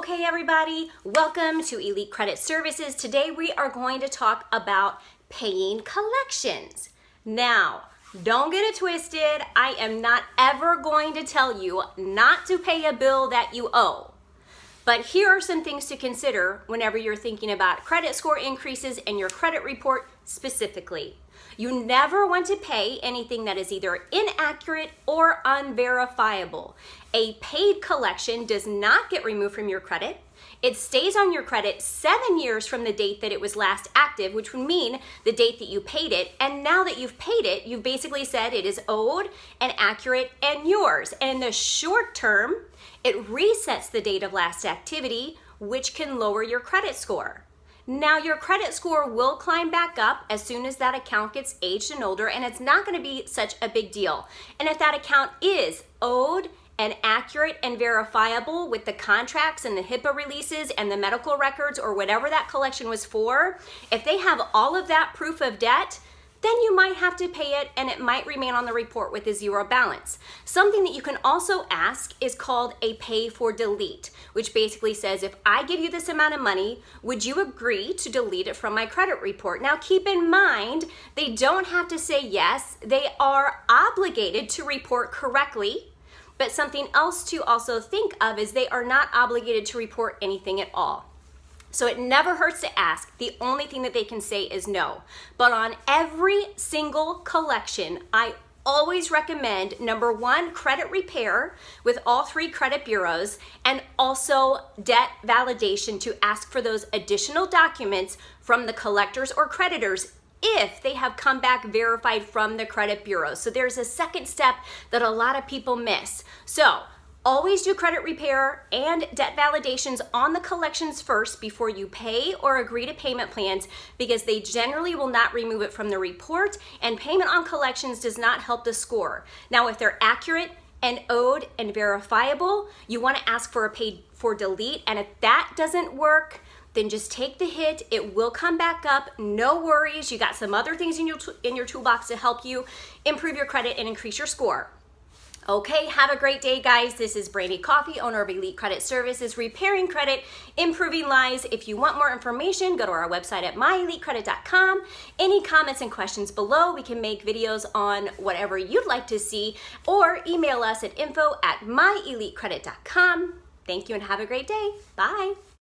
Okay, everybody, welcome to Elite Credit Services. Today we are going to talk about paying collections. Now, don't get it twisted. I am not ever going to tell you not to pay a bill that you owe. But here are some things to consider whenever you're thinking about credit score increases and your credit report specifically. You never want to pay anything that is either inaccurate or unverifiable. A paid collection does not get removed from your credit. It stays on your credit 7 years from the date that it was last active, which would mean the date that you paid it. And now that you've paid it, you've basically said it is owed and accurate and yours. And in the short term, it resets the date of last activity, which can lower your credit score. Now, your credit score will climb back up as soon as that account gets aged and older, and it's not going to be such a big deal. And if that account is owed and accurate and verifiable with the contracts and the HIPAA releases and the medical records or whatever that collection was for, if they have all of that proof of debt, then you might have to pay it and it might remain on the report with a zero balance. Something that you can also ask is called a pay for delete, which basically says, if I give you this amount of money, would you agree to delete it from my credit report? Now keep in mind, they don't have to say yes. They are obligated to report correctly. But something else to also think of is they are not obligated to report anything at all. So it never hurts to ask. The only thing that they can say is no. But on every single collection, I always recommend, number one, credit repair with all 3 credit bureaus, and also debt validation to ask for those additional documents from the collectors or creditors if they have come back verified from the credit bureau. So there's a second step that a lot of people miss. So always do credit repair and debt validations on the collections first before you pay or agree to payment plans, because they generally will not remove it from the report, and payment on collections does not help the score. Now, if they're accurate and owed and verifiable, you want to ask for a pay for delete, and if that doesn't work, then just take the hit. It will come back up. No worries. You got some other things in your toolbox to help you improve your credit and increase your score. Okay, have a great day, guys. This is Brandi Coffey, owner of Elite Credit Services, repairing credit, improving lives. If you want more information, go to our website at myelitecredit.com. Any comments and questions below, we can make videos on whatever you'd like to see, or email us at info@myelitecredit.com. Thank you and have a great day. Bye.